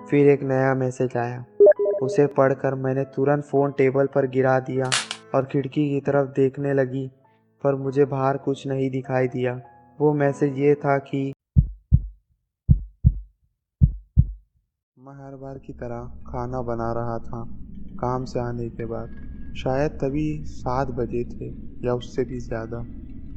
फिर एक नया मैसेज आया। उसे पढ़कर मैंने तुरंत फ़ोन टेबल पर गिरा दिया और खिड़की की तरफ देखने लगी, पर मुझे बाहर कुछ नहीं दिखाई दिया। वो मैसेज ये था कि मैं हर बार की तरह खाना बना रहा था काम से आने के बाद। शायद तभी 7 बजे थे या उससे भी ज़्यादा।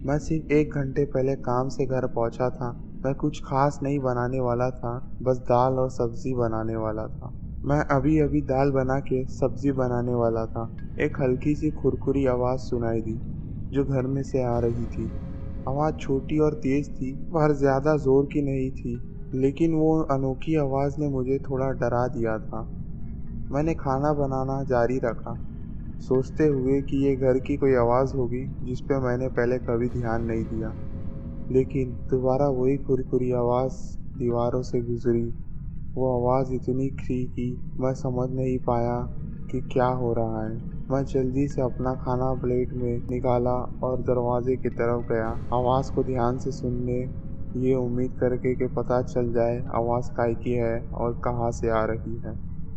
मैं सिर्फ 1 घंटे पहले काम से घर पहुंचा था। मैं कुछ खास नहीं बनाने वाला था, बस दाल और सब्जी बनाने वाला था। मैं अभी अभी दाल बना के सब्जी बनाने वाला था। एक हल्की सी खुरखुरी आवाज़ सुनाई दी जो घर में से आ रही थी। आवाज़ छोटी और तेज थी, पर ज़्यादा जोर की नहीं थी। लेकिन वो अनोखी आवाज़ ने मुझे थोड़ा डरा दिया था। मैंने खाना बनाना जारी रखा, सोचते हुए कि ये घर की कोई आवाज़ होगी जिस पे मैंने पहले कभी ध्यान नहीं दिया। लेकिन दोबारा वही खुरखुरी आवाज़ दीवारों से गुजरी। वो आवाज़ इतनी थी कि मैं समझ नहीं पाया कि क्या हो रहा है। मैं जल्दी से अपना खाना प्लेट में निकाला और दरवाजे की तरफ गया, आवाज़ को ध्यान से सुनने, ये उम्मीद करके कि पता चल जाए आवाज़ काय की है और कहाँ से आ रही है।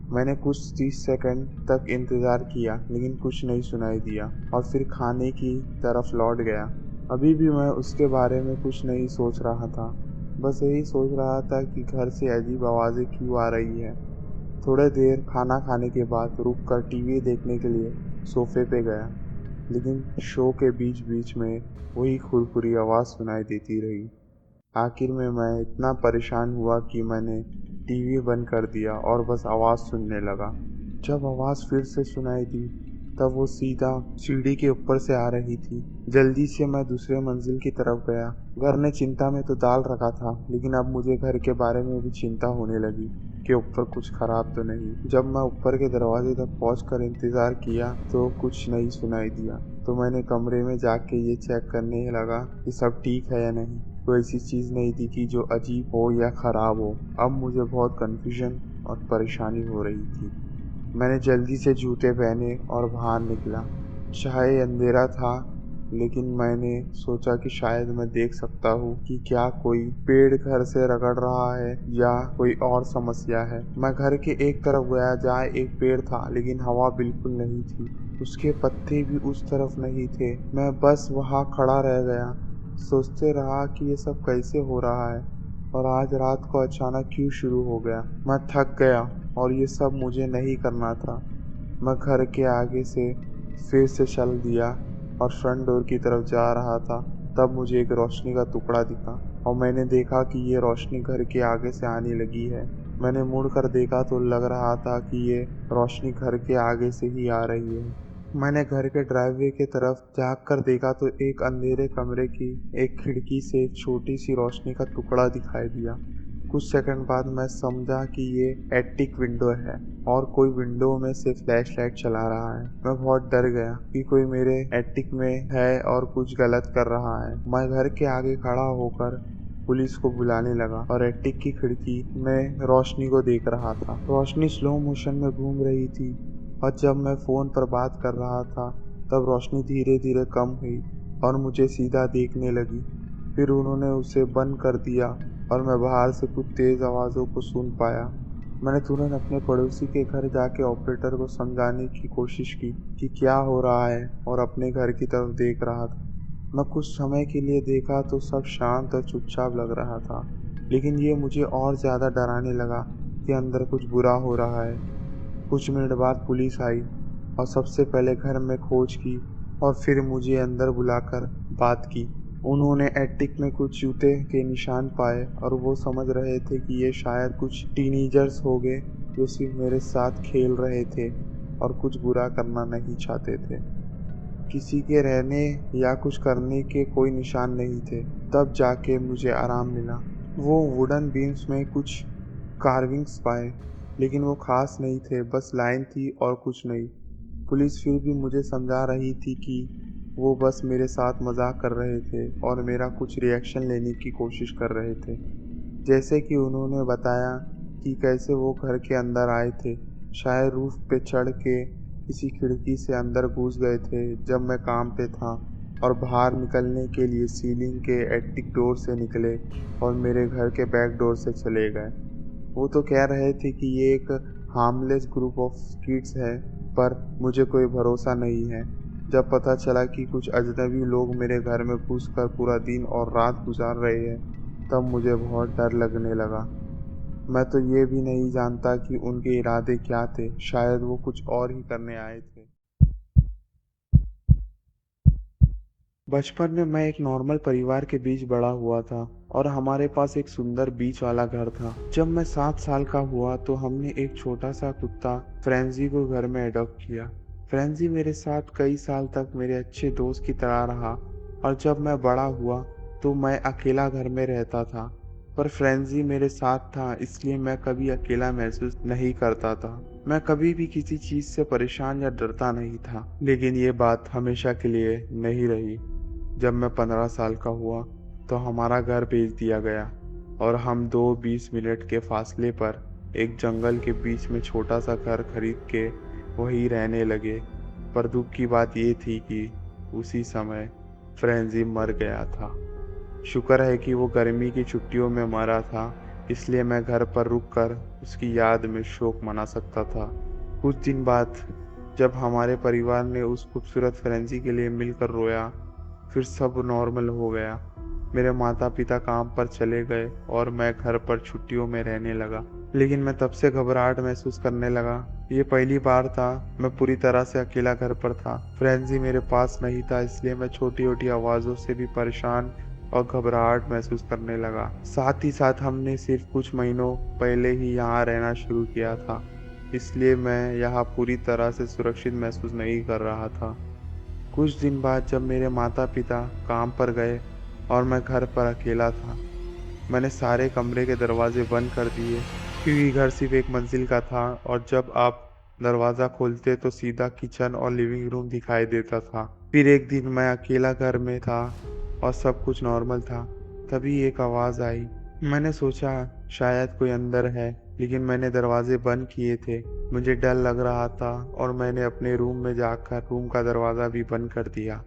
मैंने कुछ 30 सेकंड तक इंतज़ार किया, लेकिन कुछ नहीं सुनाई दिया और फिर खाने की तरफ लौट गया। अभी भी मैं उसके बारे में कुछ नहीं सोच रहा था, बस यही सोच रहा था कि घर से अजीब आवाज़ें क्यों आ रही है। थोड़े देर खाना खाने के बाद रुककर टीवी देखने के लिए सोफे पे गया, लेकिन शो के बीच बीच में वही खुरखुरी आवाज़ सुनाई देती रही। आखिर में मैं इतना परेशान हुआ कि मैंने टीवी बंद कर दिया और बस आवाज़ सुनने लगा। जब आवाज़ फिर से सुनाई दी, तब वो सीधा सीढ़ी के ऊपर से आ रही थी। जल्दी से मैं दूसरे मंजिल की तरफ गया। घर ने चिंता में तो डाल रखा था, लेकिन अब मुझे घर के बारे में भी चिंता होने लगी कि ऊपर कुछ खराब तो नहीं। जब मैं ऊपर के दरवाजे तक पहुंचकर इंतज़ार किया तो कुछ नहीं सुनाई दिया। तो मैंने कमरे में जाके ये चेक करने लगा कि सब ठीक है या नहीं। कोई ऐसी चीज़ नहीं दिखी जो अजीब हो या ख़राब हो। अब मुझे बहुत कन्फ्यूजन और परेशानी हो रही थी। मैंने जल्दी से जूते पहने और बाहर निकला। चाहे अंधेरा था, लेकिन मैंने सोचा कि शायद मैं देख सकता हूँ कि क्या कोई पेड़ घर से रगड़ रहा है या कोई और समस्या है। मैं घर के एक तरफ गया जहाँ एक पेड़ था, लेकिन हवा बिल्कुल नहीं थी। उसके पत्ते भी उस तरफ नहीं थे। मैं बस वहाँ खड़ा रह गया, सोचते रहा कि ये सब कैसे हो रहा है और आज रात को अचानक क्यों शुरू हो गया। मैं थक गया और ये सब मुझे नहीं करना था। मैं घर के आगे से फिर से चल दिया और फ्रंट डोर की तरफ जा रहा था। तब मुझे एक रोशनी का टुकड़ा दिखा और मैंने देखा कि ये रोशनी घर के आगे से आने लगी है। मैंने मुड़ कर देखा तो लग रहा था कि ये रोशनी घर के आगे से ही आ रही है। मैंने घर के ड्राइववे की तरफ झाँक कर देखा तो एक अंधेरे कमरे की एक खिड़की से एक छोटी सी रोशनी का टुकड़ा दिखाई दिया। कुछ सेकंड बाद मैं समझा कि ये एटिक विंडो है और कोई विंडो में से फ्लैशलाइट चला रहा है। मैं बहुत डर गया कि कोई मेरे एटिक में है और कुछ गलत कर रहा है। मैं घर के आगे खड़ा होकर पुलिस को बुलाने लगा और एटिक की खिड़की में रोशनी को देख रहा था। रोशनी स्लो मोशन में घूम रही थी और जब मैं फ़ोन पर बात कर रहा था तब रोशनी धीरे धीरे कम हुई और मुझे सीधा देखने लगी। फिर उन्होंने उसे बंद कर दिया और मैं बाहर से कुछ तेज़ आवाज़ों को सुन पाया। मैंने तुरंत अपने पड़ोसी के घर जाके ऑपरेटर को समझाने की कोशिश की कि क्या हो रहा है और अपने घर की तरफ देख रहा था। मैं कुछ समय के लिए देखा तो सब शांत और चुपचाप लग रहा था, लेकिन ये मुझे और ज़्यादा डराने लगा कि अंदर कुछ बुरा हो रहा है। कुछ मिनट बाद पुलिस आई और सबसे पहले घर में खोज की और फिर मुझे अंदर बुलाकर बात की। उन्होंने एटिक में कुछ जूते के निशान पाए और वो समझ रहे थे कि ये शायद कुछ टीनेजर्स हो गए जो सिर्फ मेरे साथ खेल रहे थे और कुछ बुरा करना नहीं चाहते थे। किसी के रहने या कुछ करने के कोई निशान नहीं थे। तब जाके मुझे आराम मिला। वो वुडन बीम्स में कुछ कार्विंग्स पाए, लेकिन वो खास नहीं थे, बस लाइन थी और कुछ नहीं। पुलिस फिर भी मुझे समझा रही थी कि वो बस मेरे साथ मजाक कर रहे थे और मेरा कुछ रिएक्शन लेने की कोशिश कर रहे थे। जैसे कि उन्होंने बताया कि कैसे वो घर के अंदर आए थे। शायद रूफ पे चढ़ के किसी खिड़की से अंदर घुस गए थे जब मैं काम पे था और बाहर निकलने के लिए सीलिंग के एटिक डोर से निकले और मेरे घर के बैक डोर से चले गए। वो तो कह रहे थे कि ये एक हार्मलेस ग्रुप ऑफ किड्स है, पर मुझे कोई भरोसा नहीं है। जब पता चला कि कुछ अजनबी लोग मेरे घर में घुसकर पूरा दिन और रात गुजार रहे हैं, तब मुझे बहुत डर लगने लगा। मैं तो ये भी नहीं जानता कि उनके इरादे क्या थे, शायद वो कुछ और ही करने आए थे। बचपन में मैं एक नॉर्मल परिवार के बीच बड़ा हुआ था और हमारे पास एक सुंदर बीच वाला घर था। जब मैं 7 साल का हुआ तो हमने एक छोटा सा कुत्ता फ्रेंजी को घर में अडॉप्ट किया। फ्रेंजी मेरे साथ कई साल तक मेरे अच्छे दोस्त की तरह रहा और जब मैं बड़ा हुआ तो मैं अकेला घर में रहता था। पर फ्रेंजी मेरे साथ था इसलिए मैं कभी अकेला महसूस नहीं करता था। मैं कभी भी किसी चीज से परेशान या डरता नहीं था। लेकिन ये बात हमेशा के लिए नहीं रही। जब मैं 15 साल का हुआ तो हमारा घर बेच दिया गया और हम दो 20 मिनट के फासले पर एक जंगल के बीच में छोटा सा घर खरीद के वहीं रहने लगे। पर दुख की बात ये थी कि उसी समय फ्रेंजी मर गया था। शुक्र है कि वो गर्मी की छुट्टियों में मरा था, इसलिए मैं घर पर रुककर उसकी याद में शोक मना सकता था। कुछ दिन बाद जब हमारे परिवार ने उस खूबसूरत फ्रेंजी के लिए मिलकर रोया, फिर सब नॉर्मल हो गया। मेरे माता पिता काम पर चले गए और मैं घर पर छुट्टियों में रहने लगा। लेकिन मैं तब से घबराहट महसूस करने लगा। ये पहली बार था मैं पूरी तरह से अकेला घर पर था। फ्रेंजी मेरे पास नहीं था इसलिए मैं छोटी छोटी आवाज़ों से भी परेशान और घबराहट महसूस करने लगा। साथ ही साथ हमने सिर्फ कुछ महीनों पहले ही यहाँ रहना शुरू किया था, इसलिए मैं यहाँ पूरी तरह से सुरक्षित महसूस नहीं कर रहा था। कुछ दिन बाद जब मेरे माता पिता काम पर गए और मैं घर पर अकेला था, मैंने सारे कमरे के दरवाजे बंद कर दिए क्योंकि घर सिर्फ एक मंजिल का था और जब आप दरवाज़ा खोलते तो सीधा किचन और लिविंग रूम दिखाई देता था। फिर एक दिन मैं अकेला घर में था और सब कुछ नॉर्मल था। तभी एक आवाज़ आई। मैंने सोचा शायद कोई अंदर है, लेकिन मैंने दरवाजे बंद किए थे। मुझे डर लग रहा था और मैंने अपने रूम में जाकर रूम का दरवाज़ा भी बंद कर दिया।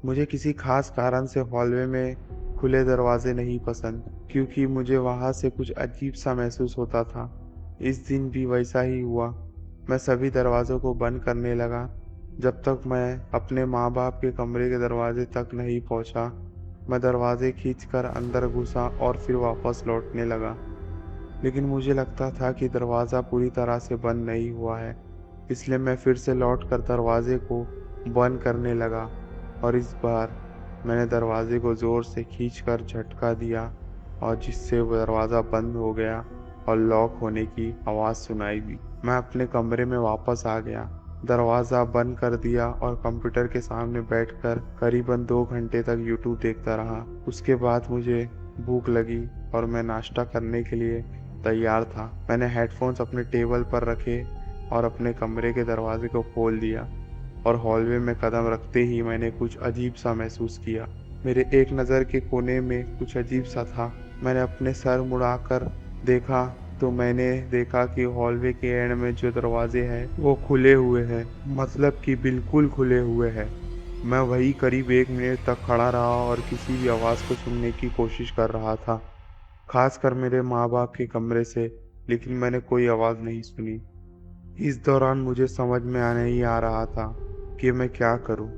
मुझे किसी खास कारण से हॉलवे में खुले दरवाजे नहीं पसंद, क्योंकि मुझे वहाँ से कुछ अजीब सा महसूस होता था। इस दिन भी वैसा ही हुआ। मैं सभी दरवाज़ों को बंद करने लगा जब तक मैं अपने माँ बाप के कमरे के दरवाजे तक नहीं पहुँचा। मैं दरवाजे खींचकर अंदर घुसा और फिर वापस लौटने लगा, लेकिन मुझे लगता था कि दरवाज़ा पूरी तरह से बंद नहीं हुआ है, इसलिए मैं फिर से लौटकर दरवाजे को बंद करने लगा और इस बार मैंने दरवाजे को ज़ोर से खींचकर झटका दिया और जिससे वो दरवाज़ा बंद हो गया और लॉक होने की आवाज़ सुनाई दी। मैं अपने कमरे में वापस आ गया, दरवाज़ा बंद कर दिया और कंप्यूटर के सामने बैठकर करीबन 2 घंटे तक यूट्यूब देखता रहा। उसके बाद मुझे भूख लगी और मैं नाश्ता करने के लिए तैयार था। मैंने हेडफोन्स अपने टेबल पर रखे और अपने कमरे के दरवाजे को खोल दिया और हॉलवे में कदम रखते ही मैंने कुछ अजीब सा महसूस किया। मेरे एक नज़र के कोने में कुछ अजीब सा था। मैंने अपने सर मुड़ाकर देखा तो मैंने देखा कि हॉलवे के एंड में जो दरवाजे हैं वो खुले हुए हैं, मतलब कि बिल्कुल खुले हुए हैं। मैं वही करीब 1 मिनट तक खड़ा रहा और किसी भी आवाज़ को सुनने की कोशिश कर रहा था, खासकर मेरे माँ बाप के कमरे से, लेकिन मैंने कोई आवाज़ नहीं सुनी। इस दौरान मुझे समझ में नहीं आ रहा था कि मैं क्या करूं।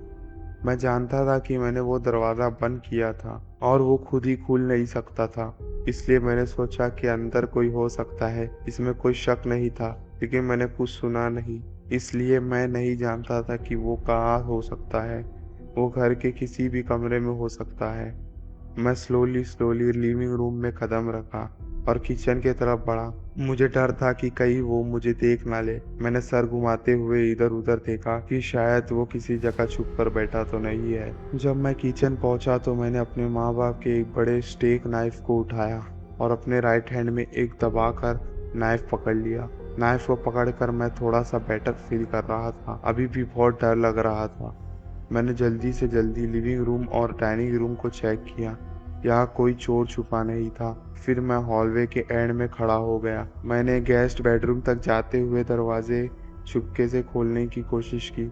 मैं जानता था कि मैंने वो दरवाज़ा बंद किया था और वो खुद ही खुल नहीं सकता था, इसलिए मैंने सोचा कि अंदर कोई हो सकता है। इसमें कोई शक नहीं था, लेकिन मैंने कुछ सुना नहीं, इसलिए मैं नहीं जानता था कि वो कहाँ हो सकता है। वो घर के किसी भी कमरे में हो सकता है। मैं स्लोली स्लोली लिविंग रूम में कदम रखा और किचन की तरफ बढ़ा। मुझे डर था कि कहीं वो मुझे देख ना ले। मैंने सर घुमाते हुए इधर उधर देखा कि शायद वो किसी जगह छुप कर बैठा तो नहीं है। जब मैं किचन पहुंचा तो मैंने अपने माँ बाप के एक बड़े स्टेक नाइफ को उठाया और अपने राइट हैंड में एक दबाकर नाइफ पकड़ लिया। नाइफ को पकड़कर मैं थोड़ा सा बेटर फील कर रहा था, अभी भी बहुत डर लग रहा था। मैंने जल्दी से जल्दी लिविंग रूम और डाइनिंग रूम को चेक किया। यहाँ कोई चोर छुपा नहीं था। फिर मैं हॉलवे के एंड में खड़ा हो गया। मैंने गेस्ट बेडरूम तक जाते हुए दरवाजे चुपके से खोलने की कोशिश की,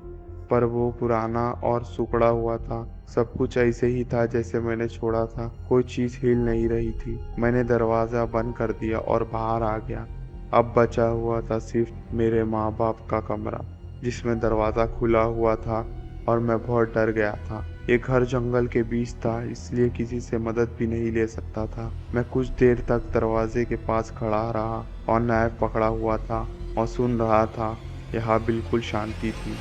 पर वो पुराना और सिकुड़ा हुआ था। सब कुछ ऐसे ही था जैसे मैंने छोड़ा था। कोई चीज़ हिल नहीं रही थी। मैंने दरवाज़ा बंद कर दिया और बाहर आ गया। अब बचा हुआ था सिर्फ मेरे माँ बाप का कमरा, जिसमें दरवाज़ा खुला हुआ था और मैं बहुत डर गया था। ये घर जंगल के बीच था, इसलिए किसी से मदद भी नहीं ले सकता था। मैं कुछ देर तक दरवाजे के पास खड़ा रहा और नाइफ पकड़ा हुआ था और सुन रहा था। यहाँ बिल्कुल शांति थी।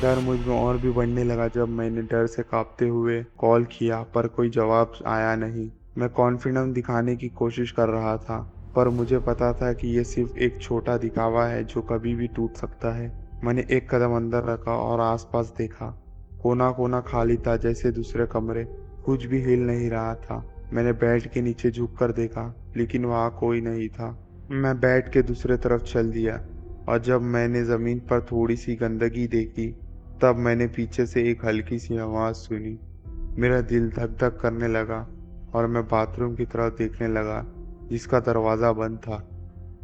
डर मुझ में और भी बढ़ने लगा जब मैंने डर से कांपते हुए कॉल किया, पर कोई जवाब आया नहीं। मैं कॉन्फिडेंस दिखाने की कोशिश कर रहा था, पर मुझे पता था कि ये सिर्फ एक छोटा दिखावा है जो कभी भी टूट सकता है। मैंने एक कदम अंदर रखा और आसपास देखा। कोना कोना खाली था, जैसे दूसरे कमरे। कुछ भी हिल नहीं रहा था। मैंने बेड के नीचे झुक कर देखा, लेकिन वहाँ कोई नहीं था। मैं बेड के दूसरे तरफ चल दिया और जब मैंने जमीन पर थोड़ी सी गंदगी देखी, तब मैंने पीछे से एक हल्की सी आवाज़ सुनी। मेरा दिल धक धक करने लगा और मैं बाथरूम की तरफ देखने लगा, जिसका दरवाज़ा बंद था।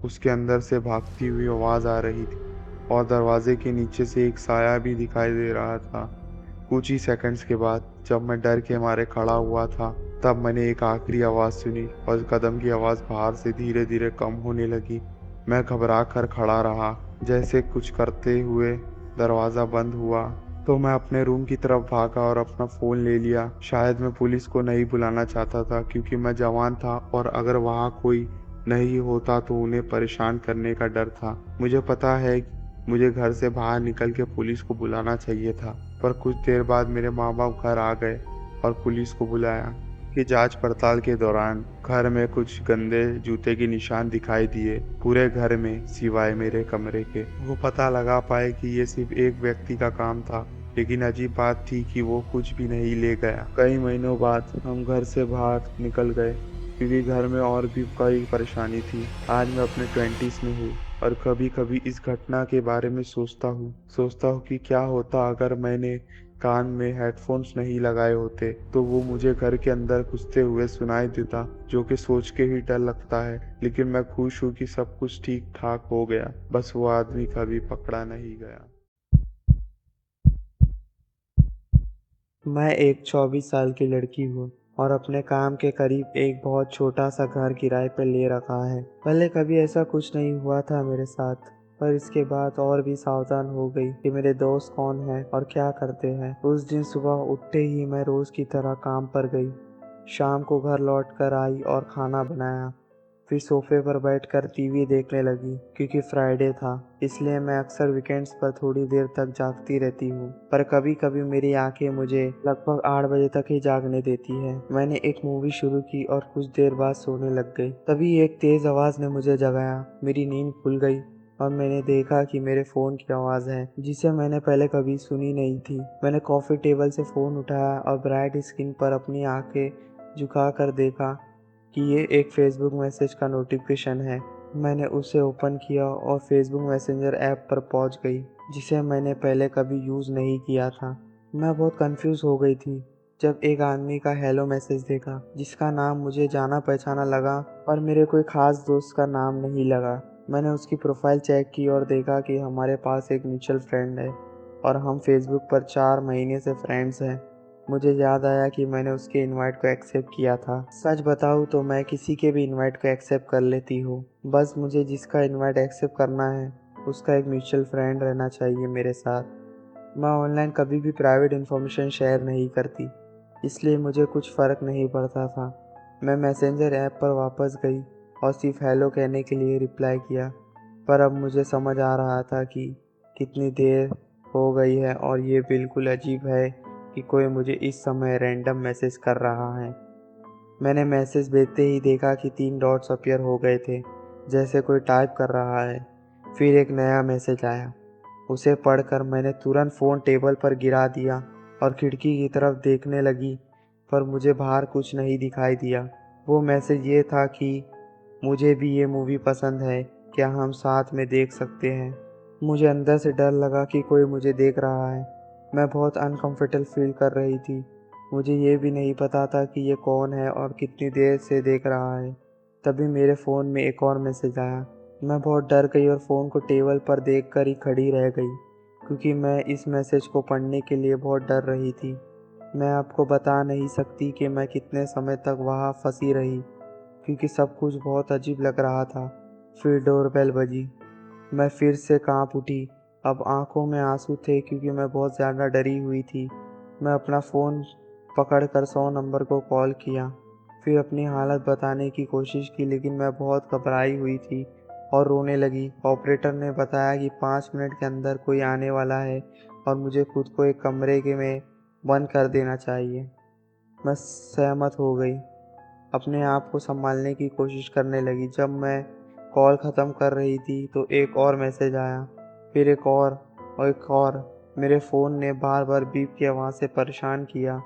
उसके अंदर से भागती हुई आवाज़ आ रही थी और दरवाजे के नीचे से एक साया भी दिखाई दे रहा था। कुछ ही सेकंड्स के बाद जब मैं डर के मारे खड़ा हुआ था, तब मैंने एक आखिरी आवाज़ सुनी और कदम की आवाज़ बाहर से धीरे धीरे कम होने लगी। मैं घबरा कर खड़ा रहा, जैसे कुछ करते हुए दरवाज़ा बंद हुआ तो मैं अपने रूम की तरफ भागा और अपना फ़ोन ले लिया। शायद मैं पुलिस को नहीं बुलाना चाहता था, क्योंकि मैं जवान था और अगर वहाँ कोई नहीं होता तो उन्हें परेशान करने का डर था। मुझे पता है मुझे घर से बाहर निकल के पुलिस को बुलाना चाहिए था, पर कुछ देर बाद मेरे माँ बाप घर आ गए और पुलिस को बुलाया। कि जांच पड़ताल के दौरान घर में कुछ गंदे जूते के निशान दिखाई दिए, पूरे घर में सिवाय मेरे कमरे के। वो पता लगा पाए कि ये सिर्फ एक व्यक्ति का काम था, लेकिन अजीब बात थी कि वो कुछ भी नहीं ले गया। कई महीनों बाद हम घर से बाहर निकल गए, क्योंकि घर में और भी कई परेशानी थी। आज मैं अपने 20s में हूँ और कभी कभी इस घटना के बारे में सोचता हूँ कि क्या होता अगर मैंने कान में हेडफोन्स नहीं लगाए होते, तो वो मुझे घर के अंदर घुसते हुए सुनाई देता, जो कि सोच के ही डर लगता है। लेकिन मैं खुश हूँ कि सब कुछ ठीक ठाक हो गया, बस वो आदमी कभी पकड़ा नहीं गया। मैं एक 24 साल की लड़की हूँ और अपने काम के करीब एक बहुत छोटा सा घर किराए पे ले रखा है। पहले कभी ऐसा कुछ नहीं हुआ था मेरे साथ, पर इसके बाद और भी सावधान हो गई कि मेरे दोस्त कौन हैं और क्या करते हैं। उस दिन सुबह उठते ही मैं रोज की तरह काम पर गई। शाम को घर लौट कर आई और खाना बनाया। फिर सोफे पर बैठकर टीवी देखने लगी। क्योंकि फ्राइडे था, इसलिए मैं अक्सर वीकेंड्स पर थोड़ी देर तक जागती रहती हूँ, पर कभी कभी मेरी आंखें मुझे लगभग 8 बजे तक ही जागने देती है। मैंने एक मूवी शुरू की और कुछ देर बाद सोने लग गई। तभी एक तेज आवाज ने मुझे जगाया। मेरी नींद खुल गई और मैंने देखा कि मेरे फ़ोन की आवाज़ है, जिसे मैंने पहले कभी सुनी नहीं थी। मैंने कॉफ़ी टेबल से फ़ोन उठाया और ब्राइट स्क्रीन पर अपनी आंखें झुका कर देखा कि ये एक फेसबुक मैसेज का नोटिफिकेशन है। मैंने उसे ओपन किया और फेसबुक मैसेंजर ऐप पर पहुंच गई, जिसे मैंने पहले कभी यूज़ नहीं किया था। मैं बहुत कंफ्यूज हो गई थी जब एक आदमी का हेलो मैसेज देखा, जिसका नाम मुझे जाना पहचाना लगा, पर मेरे कोई ख़ास दोस्त का नाम नहीं लगा। मैंने उसकी प्रोफाइल चेक की और देखा कि हमारे पास एक म्यूचुअल फ्रेंड है और हम फेसबुक पर 4 महीने से फ्रेंड्स हैं। मुझे याद आया कि मैंने उसके इनवाइट को एक्सेप्ट किया था। सच बताऊँ तो मैं किसी के भी इनवाइट को एक्सेप्ट कर लेती हूँ। बस मुझे जिसका इनवाइट एक्सेप्ट करना है, उसका एक म्यूचुअल फ्रेंड रहना चाहिए मेरे साथ। मैं ऑनलाइन कभी भी प्राइवेट इन्फॉर्मेशन शेयर नहीं करती, इसलिए मुझे कुछ फ़र्क नहीं पड़ता था। मैं मैसेंजर ऐप पर वापस गई और सिर्फ हेलो कहने के लिए रिप्लाई किया। पर अब मुझे समझ आ रहा था कि कितनी देर हो गई है और ये बिल्कुल अजीब है कि कोई मुझे इस समय रैंडम मैसेज कर रहा है। मैंने मैसेज भेजते ही देखा कि 3 डॉट्स अपीयर हो गए थे, जैसे कोई टाइप कर रहा है। फिर एक नया मैसेज आया। उसे पढ़कर मैंने तुरंत फ़ोन टेबल पर गिरा दिया और खिड़की की तरफ देखने लगी, पर मुझे बाहर कुछ नहीं दिखाई दिया। वो मैसेज ये था कि मुझे भी ये मूवी पसंद है, क्या हम साथ में देख सकते हैं। मुझे अंदर से डर लगा कि कोई मुझे देख रहा है। मैं बहुत अनकंफर्टेबल फील कर रही थी। मुझे ये भी नहीं पता था कि ये कौन है और कितनी देर से देख रहा है। तभी मेरे फ़ोन में एक और मैसेज आया। मैं बहुत डर गई और फ़ोन को टेबल पर देखकर ही खड़ी रह गई, क्योंकि मैं इस मैसेज को पढ़ने के लिए बहुत डर रही थी। मैं आपको बता नहीं सकती कि मैं कितने समय तक वहाँ फंसी रही, क्योंकि सब कुछ बहुत अजीब लग रहा था। फिर डोरबेल बजी। मैं फिर से कांप उठी। अब आंखों में आंसू थे क्योंकि मैं बहुत ज़्यादा डरी हुई थी। मैं अपना फ़ोन पकड़कर 100 नंबर को कॉल किया। फिर अपनी हालत बताने की कोशिश की लेकिन मैं बहुत घबराई हुई थी और रोने लगी। ऑपरेटर ने बताया कि 5 मिनट के अंदर कोई आने वाला है और मुझे खुद को एक कमरे में बंद कर देना चाहिए। मैं सहमत हो गई। अपने आप को सँभालने की कोशिश करने लगी। जब मैं कॉल ख़त्म कर रही थी तो एक और मैसेज आया, फिर एक और एक और। मेरे फ़ोन ने बार-बार बीप की आवाज़ से परेशान किया।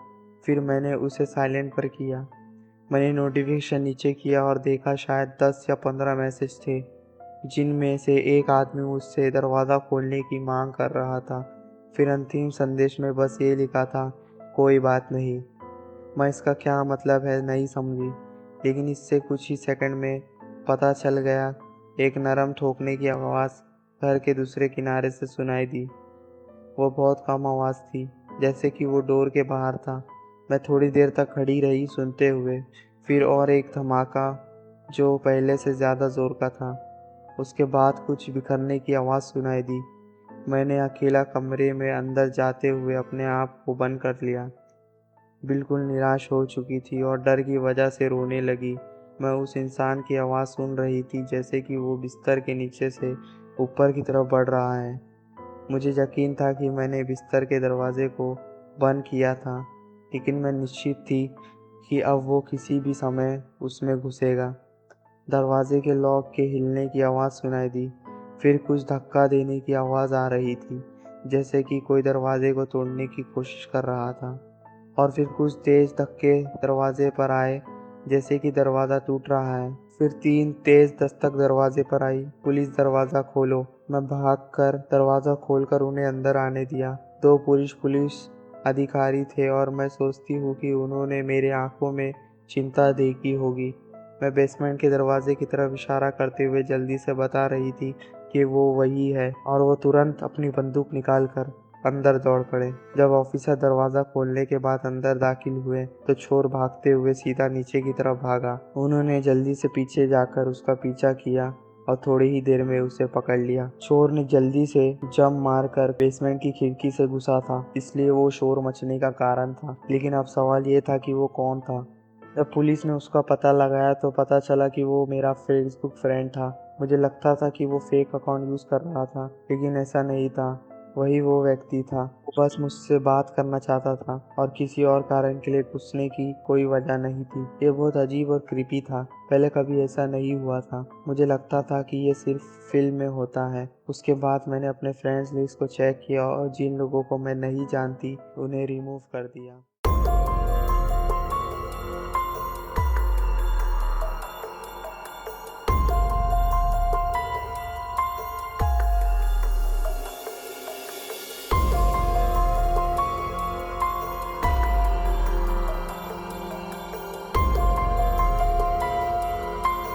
फिर मैंने उसे साइलेंट पर किया। मैंने नोटिफ़िकेशन नीचे किया और देखा शायद 10 या 15 मैसेज थे, जिनमें से एक आदमी मुझसे दरवाज़ा खोलने की माँग कर रहा था। फिर अंतिम संदेश में बस ये लिखा था, कोई बात नहीं। मैं इसका क्या मतलब है नहीं समझी, लेकिन इससे कुछ ही सेकंड में पता चल गया। एक नरम ठोकने की आवाज़ घर के दूसरे किनारे से सुनाई दी। वो बहुत कम आवाज़ थी, जैसे कि वो डोर के बाहर था। मैं थोड़ी देर तक खड़ी रही सुनते हुए। फिर और एक धमाका जो पहले से ज़्यादा ज़ोर का था। उसके बाद कुछ बिखरने की आवाज़ सुनाई दी। मैंने अकेला कमरे में अंदर जाते हुए अपने आप को बंद कर लिया। बिल्कुल निराश हो चुकी थी और डर की वजह से रोने लगी। मैं उस इंसान की आवाज़ सुन रही थी जैसे कि वो बिस्तर के नीचे से ऊपर की तरफ बढ़ रहा है। मुझे यकीन था कि मैंने बिस्तर के दरवाजे को बंद किया था, लेकिन मैं निश्चित थी कि अब वो किसी भी समय उसमें घुसेगा। दरवाजे के लॉक के हिलने की आवाज़ सुनाई दी। फिर कुछ धक्का देने की आवाज़ आ रही थी, जैसे कि कोई दरवाजे को तोड़ने की कोशिश कर रहा था। और फिर कुछ तेज धक्के दरवाजे पर आए, जैसे कि दरवाज़ा टूट रहा है। फिर 3 तेज दस्तक दरवाजे पर आई। पुलिस, दरवाज़ा खोलो। मैं भागकर दरवाज़ा खोलकर उन्हें अंदर आने दिया। 2 पुलिस अधिकारी थे और मैं सोचती हूँ कि उन्होंने मेरे आंखों में चिंता देखी होगी। मैं बेसमेंट के दरवाजे की तरफ इशारा करते हुए जल्दी से बता रही थी कि वो वही है और वो तुरंत अपनी बंदूक निकालकर अंदर दौड़ पड़े। जब ऑफिसर दरवाज़ा खोलने के बाद अंदर दाखिल हुए तो चोर भागते हुए सीधा नीचे की तरफ भागा। उन्होंने जल्दी से पीछे जाकर उसका पीछा किया और थोड़ी ही देर में उसे पकड़ लिया। चोर ने जल्दी से जंप मारकर बेसमेंट की खिड़की से घुसा था, इसलिए वो शोर मचने का कारण था। लेकिन अब सवाल ये था कि वो कौन था। जब पुलिस ने उसका पता लगाया तो पता चला कि वो मेरा फेसबुक फ्रेंड था। मुझे लगता था कि वो फेक अकाउंट यूज़ कर रहा था, लेकिन ऐसा नहीं था। वही वो व्यक्ति था। वो बस मुझसे बात करना चाहता था और किसी और कारण के लिए घुसने की कोई वजह नहीं थी। ये बहुत अजीब और क्रीपी था। पहले कभी ऐसा नहीं हुआ था। मुझे लगता था कि ये सिर्फ फिल्म में होता है। उसके बाद मैंने अपने फ्रेंड्स लिस्ट को चेक किया और जिन लोगों को मैं नहीं जानती उन्हें रिमूव कर दिया।